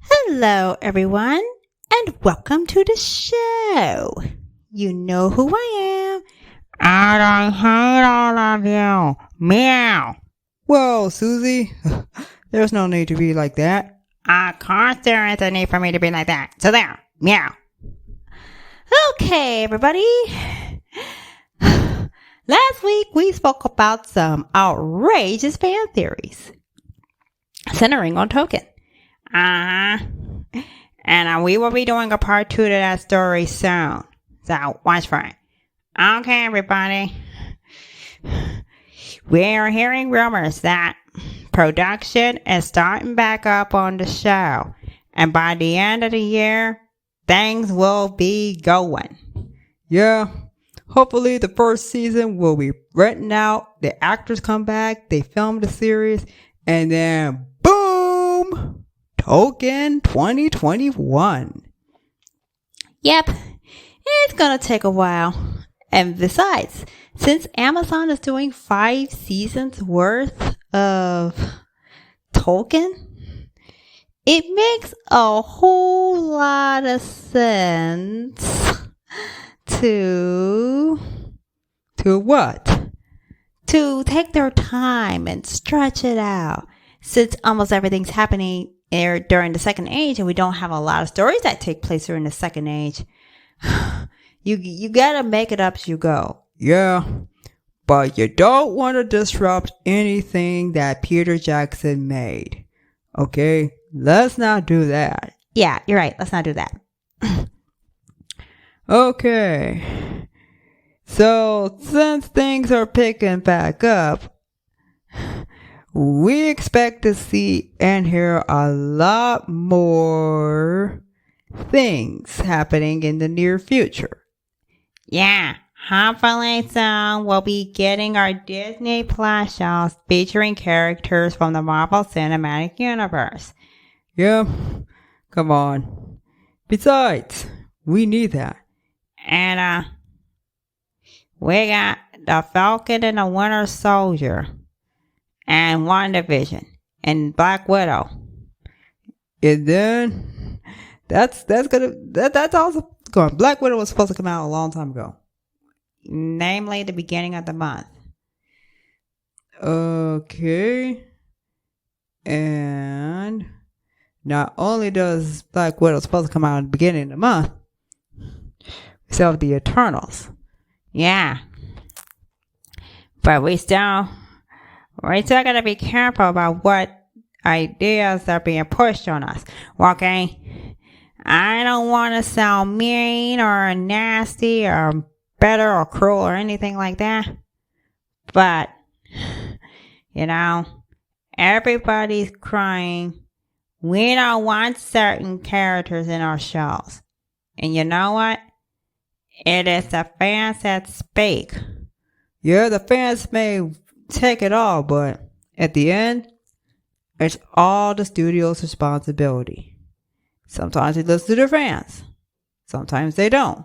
Hello, everyone, and welcome to the show. You know who I am. I hate all of you. Meow. Whoa, Susie. There's no need to be like that. Of course there is a need for me to be like that. So there. Meow. Okay, everybody. Last week, we spoke about some outrageous fan theories centering on Tolkien. And we will be doing a part 2 to that story soon. So watch for it. Okay, everybody. We're hearing rumors that production is starting back up on the show. And by the end of the year, things will be going. Yeah. Hopefully the first season will be written out. The actors come back. They film the series. And then boom! Tolkien 2021. Yep. It's gonna take a while. And besides, since Amazon is doing 5 seasons worth of Tolkien, it makes a whole lot of sense to what? To take their time and stretch it out. Since almost everything's happening during the Second Age, and we don't have a lot of stories that take place during the Second Age, you gotta make it up as you go. Yeah, but you don't want to disrupt anything that Peter Jackson made. Okay, let's not do that. Yeah, you're right. Let's not do that. Okay, so since things are picking back up, we expect to see and hear a lot more things happening in the near future. Yeah, hopefully soon we'll be getting our Disney Plus shows featuring characters from the Marvel Cinematic Universe. Yeah, come on. Besides, we need that. And we got the Falcon and the Winter Soldier, and WandaVision, and Black Widow. And then that's also going. Black Widow was supposed to come out a long time ago. Namely, the beginning of the month. Okay. And not only does Black Widow supposed to come out at the beginning of the month, we still have the Eternals. Yeah. But we still gotta be careful about what ideas are being pushed on us. Okay? I don't want to sound mean or nasty or bitter or cruel or anything like that. But, everybody's crying. We don't want certain characters in our shows. And you know what? It is the fans that speak. Yeah, the fans may take it all, but at the end, it's all the studio's responsibility. Sometimes they listen to their fans. Sometimes they don't.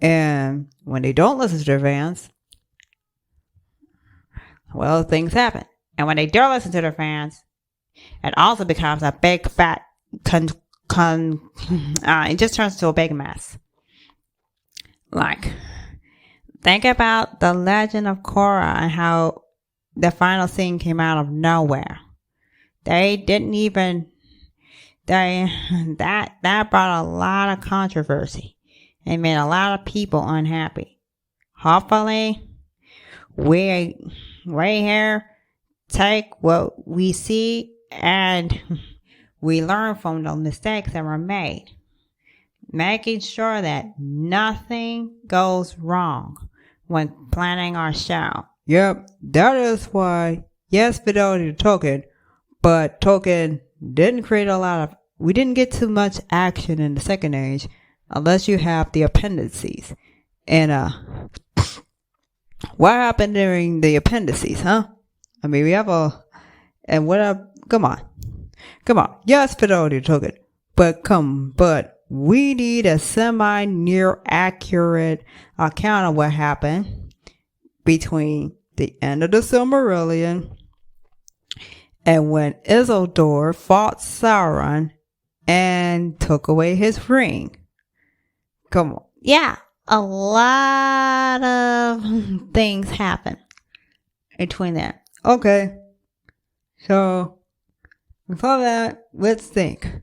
And when they don't listen to their fans, well, things happen. And when they do listen to their fans, it also becomes a big fat it just turns into a big mess. Like, think about the Legend of Korra and how the final scene came out of nowhere. They didn't even that brought a lot of controversy and made a lot of people unhappy. Hopefully, we here take what we see and we learn from the mistakes that were made, making sure that nothing goes wrong when planning our show. Yep, that is why, yes, fidelity to Tolkien, but Tolkien didn't create we didn't get too much action in the Second Age unless you have the appendices. And what happened during the appendices, huh? I mean, we have come on. Yes, fidelity to Tolkien, but we need a semi-near accurate account of what happened between the end of the Silmarillion, and when Isildur fought Sauron and took away his ring. Come on. Yeah, a lot of things happen between that. Okay. So, with all that, let's think.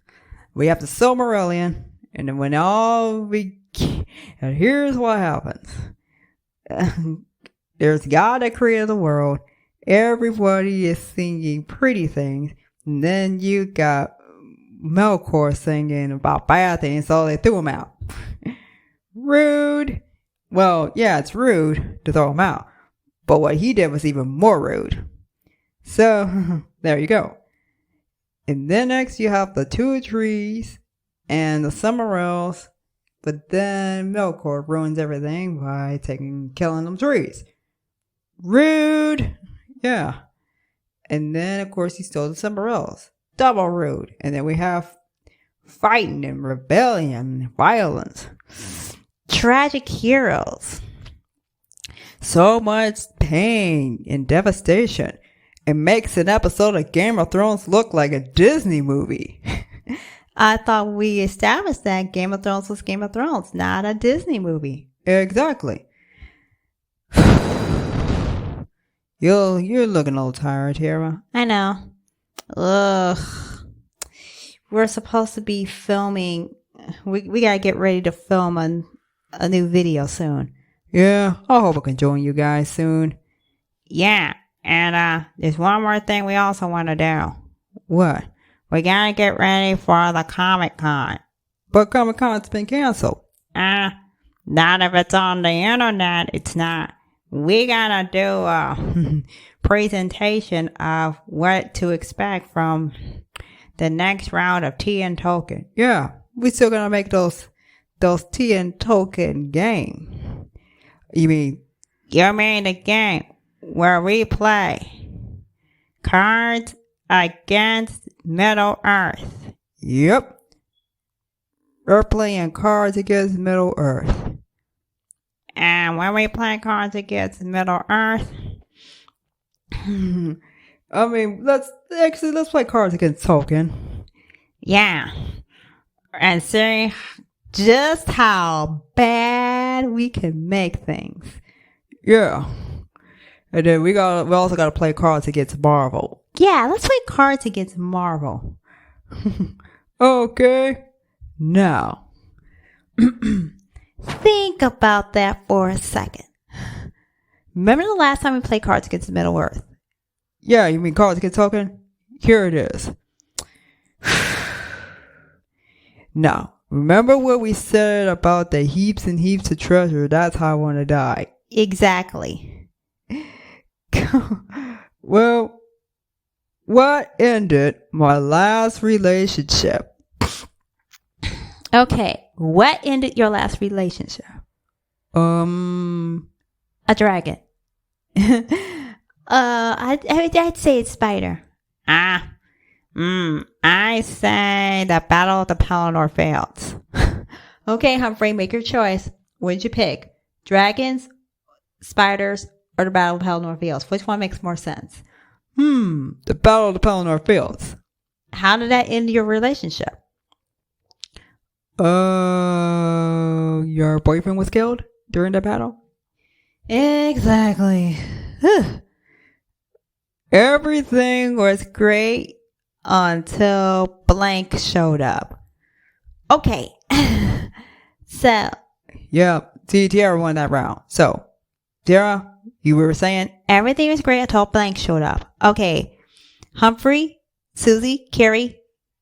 We have the Silmarillion, and then and here's what happens. There's God that created the world. Everybody is singing pretty things. And then you got Melkor singing about bad things, so they threw him out. Rude. Well, yeah, it's rude to throw him out. But what he did was even more rude. So, there you go. And then next you have the two trees and the Silmarils. But then Melkor ruins everything by killing them trees. Rude. Yeah. And then, of course, he stole the Silmarils. Double rude. And then we have fighting and rebellion and violence. Tragic heroes. So much pain and devastation. It makes an episode of Game of Thrones look like a Disney movie. I thought we established that Game of Thrones was Game of Thrones, not a Disney movie. Exactly. You're looking a little tired, Tara. I know. Ugh. We're supposed to be filming. We gotta get ready to film a new video soon. Yeah, I hope I can join you guys soon. Yeah, and there's one more thing we also want to do. What? We gotta get ready for the Comic-Con. But Comic-Con's been canceled. Not if it's on the internet, it's not. We gotta do a presentation of what to expect from the next round of Tea and Tolkien. Yeah, we still gonna make those Tea and Tolkien game. You mean the game where we play Cards Against Middle Earth. Yep. We're playing Cards Against Middle Earth. And when we play Cards Against Middle Earth, I mean, let's play Cards Against Tolkien. Yeah. And see just how bad we can make things. Yeah. And then we also gotta play Cards Against Marvel. Yeah, let's play Cards Against Marvel. Okay. Now. Think about that for a second. Remember the last time we played Cards Against Middle Earth? Yeah, you mean Cards Against Tolkien? Here it is. Now, remember what we said about the heaps and heaps of treasure? That's how I want to die. Exactly. Well, what ended my last relationship? Okay, what ended your last relationship? A dragon. I'd say it's spider. I say the Battle of the Pelennor Fields. Okay, Humphrey, make your choice. What did you pick? Dragons, spiders, or the Battle of the Pelennor Fields? Which one makes more sense? The Battle of the Pelennor Fields. How did that end your relationship? Your boyfriend was killed during the battle? Exactly. Everything was great until blank showed up. Okay. So. Yeah, Tiara won that round. So, Tiara, you were saying? Everything was great until blank showed up. Okay. Humphrey, Susie, Kerrie,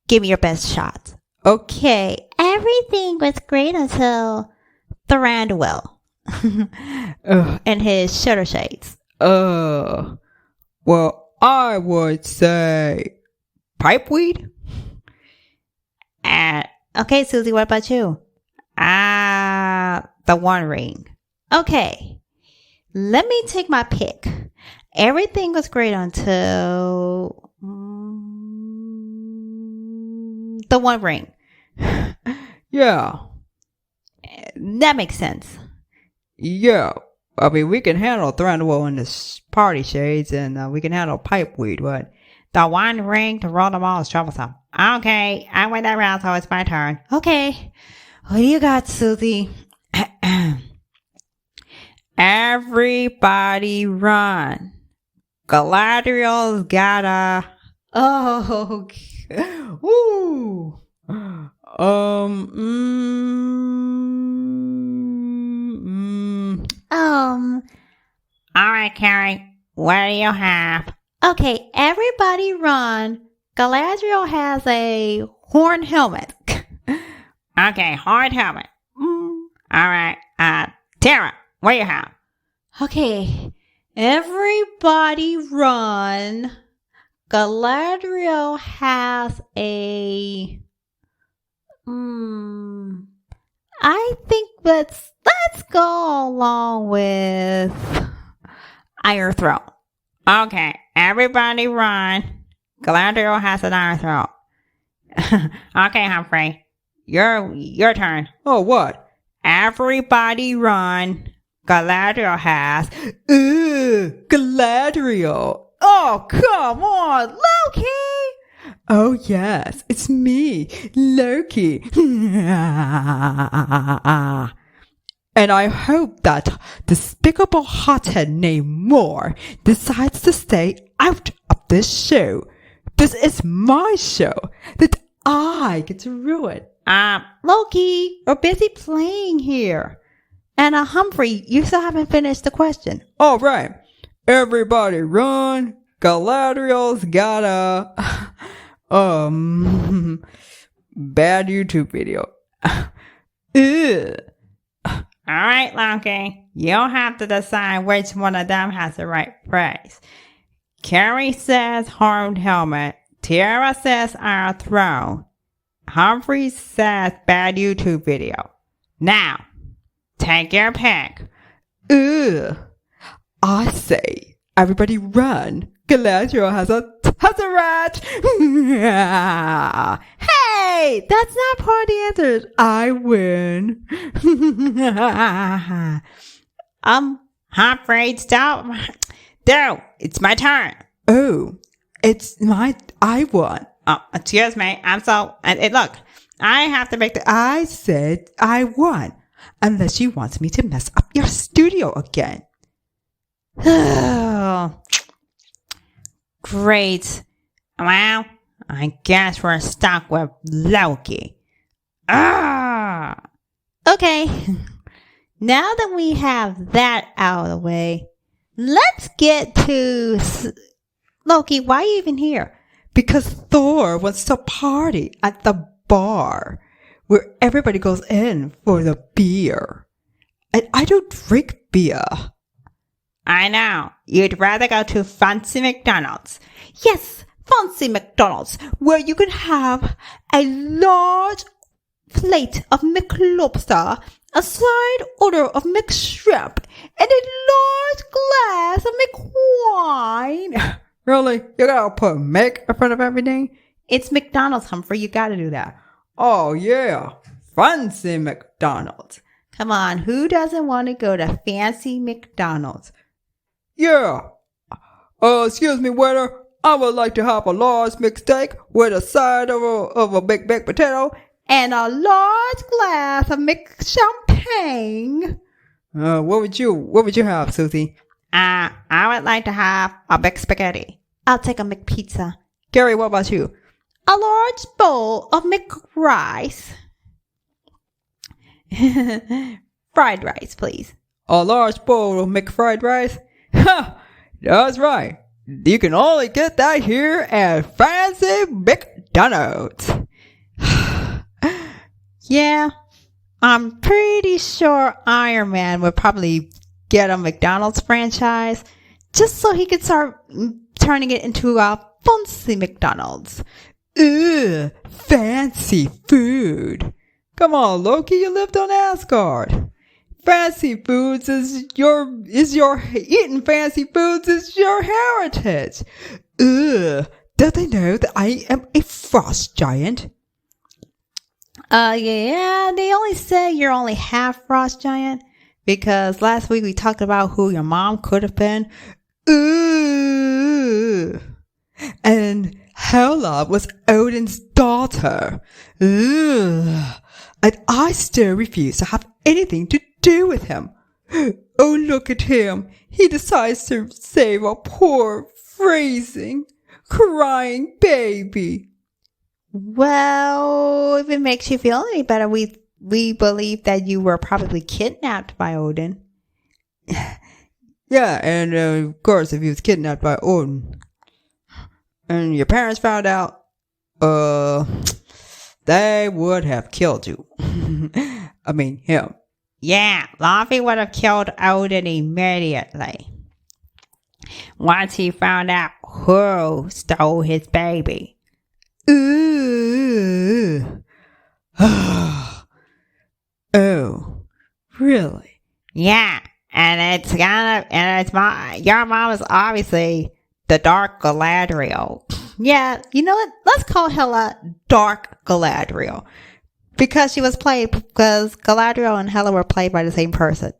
give me your best shot. Okay. Everything was great until Thranduil. And his shutter shades. Well, I would say pipeweed. Okay, Susie, what about you? The One Ring. Okay. Let me take my pick. Everything was great until the One Ring. Yeah. That makes sense. Yeah. I mean, we can handle Thranduil in the party shades, and we can handle pipeweed, but the one ring to roll the ball is troublesome. Okay, I went around, so it's my turn. Okay. What do you got, Susie? Everybody run. Galadriel's gotta... Oh, Woo! Alright, Kerrie, what do you have? okay. Everybody run. Galadriel has a horn helmet. Okay, hard helmet. Alright, Tara, what do you have? Okay. Everybody run. Galadriel has a... I think let's go along with Iron Throne. Okay, everybody run. Galadriel has an iron throat. Okay, Humphrey, your turn. Oh, what? Everybody run. Galadriel has... Galadriel. Oh, come on, Loki. Oh, yes, it's me, Loki. And I hope that despicable hothead named Moore decides to stay out of this show. This is my show that I get to ruin. Loki, we're busy playing here. And Humphrey, you still haven't finished the question. All right, everybody run. Galadriel's got a bad YouTube video. Ugh. Alright, Loki, you'll have to decide which one of them has the right phrase. Kerrie says horned helmet. Tara says iron throne. Humphrey says bad YouTube video. Now, take your pick. Ugh. I say, everybody run. Galadriel has a rat. Hey, that's not part of the answer. I win. Humphrey, stop. There, it's my turn. Oh, I won. Oh, excuse me. Look, I have to make the... I said I won. Unless you want me to mess up your studio again. Great. Well, I guess we're stuck with Loki. Okay. Now that we have that out of the way, let's get to... Loki, why are you even here? Because Thor wants to party at the bar where everybody goes in for the beer. And I don't drink beer. I know. You'd rather go to fancy McDonald's. Yes, fancy McDonald's, where you can have a large plate of McLobster, a side order of McShrimp, and a large glass of McWine. Really? You gotta put Mc in front of everything? It's McDonald's, Humphrey. You gotta do that. Oh, yeah. Fancy McDonald's. Come on, who doesn't want to go to fancy McDonald's? Yeah. Excuse me, waiter. I would like to have a large McSteak with a side of a big baked potato. And a large glass of McChampagne. What would you have, Susie? I would like to have a big spaghetti. I'll take a McPizza. Kerrie, what about you? A large bowl of McRice. Fried rice, please. A large bowl of McFried rice? Ha! That's right. You can only get that here at Fancy McDonald's. Yeah, I'm pretty sure Iron Man would probably get a McDonald's franchise just so he could start turning it into a fancy McDonald's. Ugh, fancy food. Come on, Loki, you lived on Asgard. Fancy foods eating fancy foods is your heritage. Ugh, don't they know that I am a frost giant? Yeah, they only say you're only half frost giant. because last week we talked about who your mom could have been. Ooh. And Hela was Odin's daughter. Ooh. And I still refuse to have anything to do with him. Oh, look at him. He decides to save a poor, freezing, crying baby. Well, if it makes you feel any better, we believe that you were probably kidnapped by Odin. Yeah, and of course, if he was kidnapped by Odin and your parents found out, they would have killed you. I mean, him. Yeah, Loki would have killed Odin immediately once he found out who stole his baby. Ooh. Oh, really? Yeah, and your mom is obviously the Dark Galadriel. Yeah, you know what? Let's call Hela Dark Galadriel. Because Galadriel and Hela were played by the same person.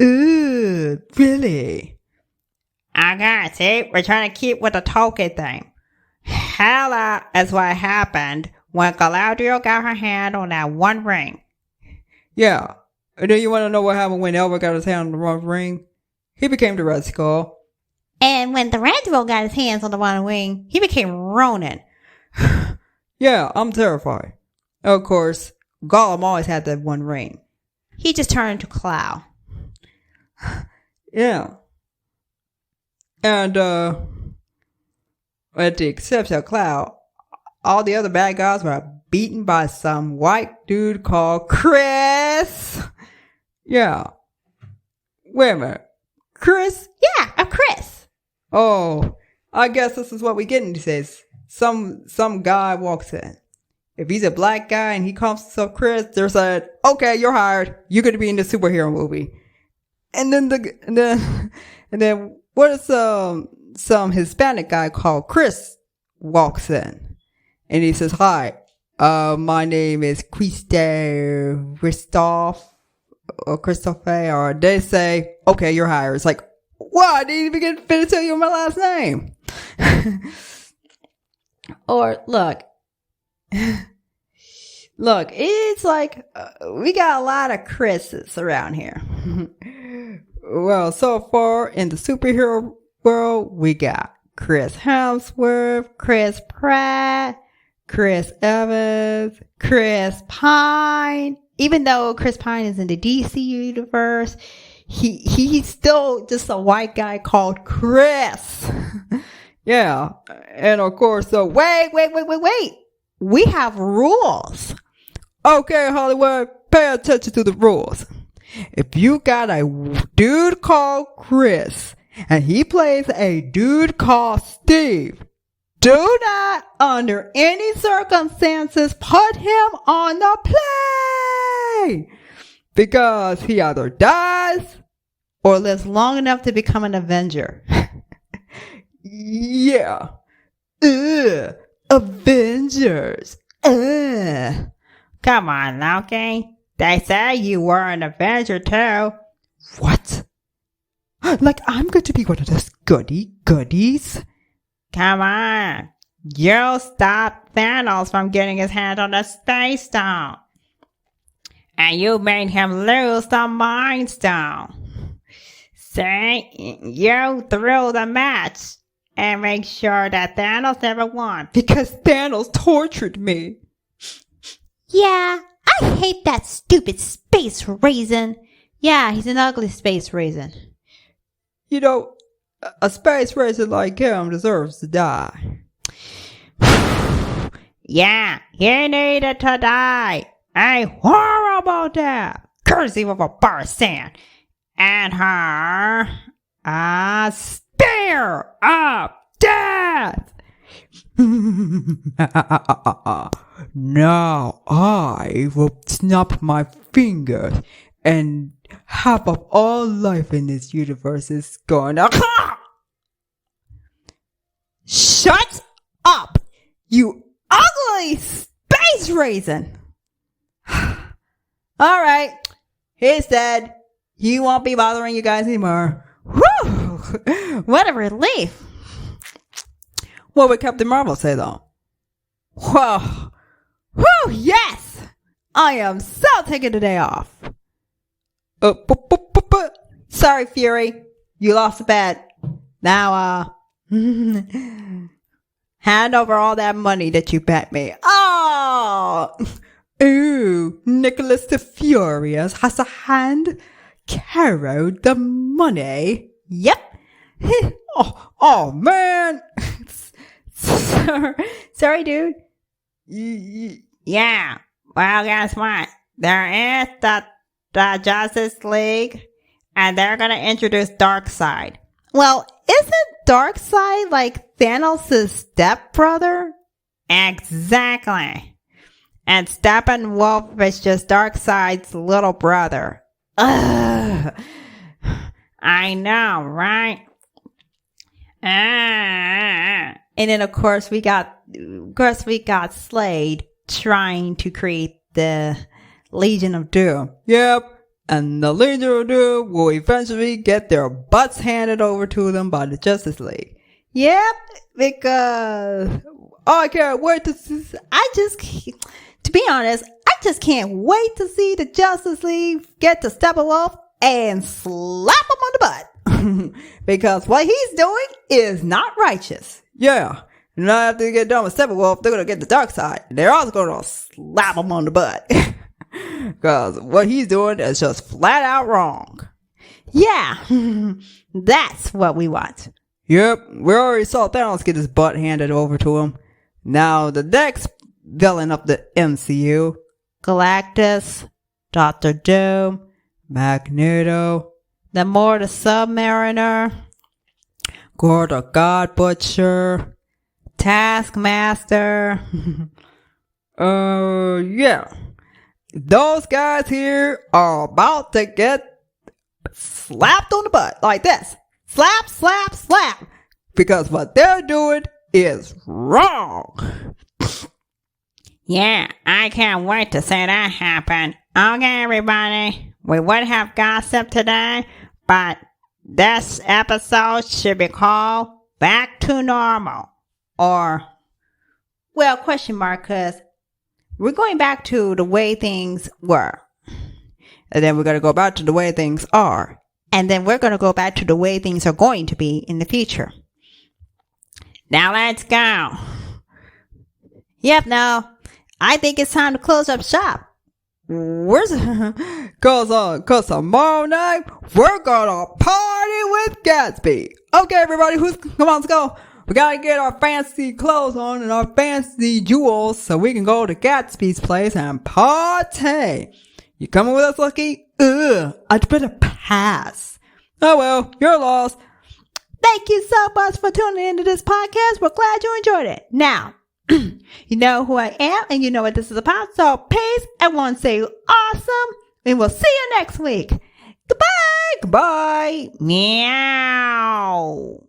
Ooh, really? Okay, see, we're trying to keep with the Tolkien thing. Hela is what happened when Galadriel got her hand on that one ring. Yeah. And then you want to know what happened when Elba got his hand on the wrong ring? He became the Red Skull. And when Thranduil got his hands on the one ring, he became Ronan. Yeah, I'm terrified. Of course, Gollum always had that one ring. He just turned into Cloud. Yeah. And, with the exception of Cloud, all the other bad guys were beaten by some white dude called Chris. Yeah. Wait a minute. Chris? Yeah, a Chris. Oh, I guess this is what we get into this. Some guy walks in. If he's a black guy and he calls himself Chris, they're said, okay, you're hired. You're going to be in the superhero movie. And then what if some Hispanic guy called Chris walks in and he says, hi, my name is Christophe or Christophe, or they say, okay, you're hired. It's like, what? I didn't even get to tell you my last name. Or look, it's like we got a lot of Chris's around here. Well, so far in the superhero world, we got Chris Hemsworth, Chris Pratt, Chris Evans, Chris Pine. Even though Chris Pine is in the DC universe, he's still just a white guy called Chris. Yeah, and of course, so wait. We have rules. Okay, Hollywood, pay attention to the rules. If you got a dude called Chris and he plays a dude called Steve, do not, under any circumstances, put him on the plane, because he either dies or lives long enough to become an Avenger. Yeah. Avengers. Come on, Loki. They say you were an Avenger too. What? Like I'm going to be one of those goodies? Come on. You'll stop Thanos from getting his hand on the Space Stone. And you made him lose the Mind Stone. See, you threw the match and make sure that Thanos never won. Because Thanos tortured me. Yeah, I hate that stupid space raisin. Yeah, he's an ugly space raisin. You know, a space raisin like him deserves to die. Yeah, he needed to die. A horrible death. Courtesy of a bar of sand. And her a spear of death. Now I will snap my fingers and half of all life in this universe is gonna... Shut up, you ugly space raisin. Alright, he's dead. He won't be bothering you guys anymore. Whew! What a relief. What would Captain Marvel say, though? Whoa! Whew! Yes! I am so taking the day off. Sorry, Fury. You lost the bet. Now, hand over all that money that you bet me. Oh! Ooh, Nicholas the Furious has a hand. Caro the money. Yep. Oh, man. Sorry, dude. Yeah. Well, guess what? There is the Justice League, and they're going to introduce Darkseid. Well, isn't Darkseid like Thanos' stepbrother? Exactly. And Steppenwolf is just Darkseid's little brother. Ugh. I know, right? And then of course we got Slade trying to create the Legion of Doom. Yep. And the Legion of Doom will eventually get their butts handed over to them by the Justice League. Yep, because I can't wait to see. To be honest, I just can't wait to see the Justice League get to Steppenwolf and slap him on the butt. Because what he's doing is not righteous. Yeah. And after they get done with Steppenwolf, they're going to get the dark side. They're also going to slap him on the butt. Because what he's doing is just flat out wrong. Yeah. That's what we want. Yep. We already saw Thanos get his butt handed over to him. Now, the next villain of the MCU, Galactus, Dr. Doom, Magneto, Namor the Submariner, Gore the God Butcher, Taskmaster. Yeah. Those guys here are about to get slapped on the butt like this. Slap, slap, slap. Because what they're doing is wrong. Yeah, I can't wait to see that happen. Okay, everybody, we would have gossip today, but this episode should be called Back to Normal. Or, well, question mark, because we're going back to the way things were. And then we're going to go back to the way things are. And then we're going to go back to the way things are going to be in the future. Now let's go. Yep, now, I think it's time to close up shop. Cause tomorrow night, we're gonna party with Gatsby. Okay, everybody, come on, let's go. We gotta get our fancy clothes on and our fancy jewels so we can go to Gatsby's place and party. You coming with us, Lucky? I'd better pass. Oh well, you're lost. Thank you so much for tuning into this podcast. We're glad you enjoyed it. Now, you know who I am and you know what this is about. So peace. I want to say awesome. And we'll see you next week. Goodbye. Goodbye. Meow.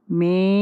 Me.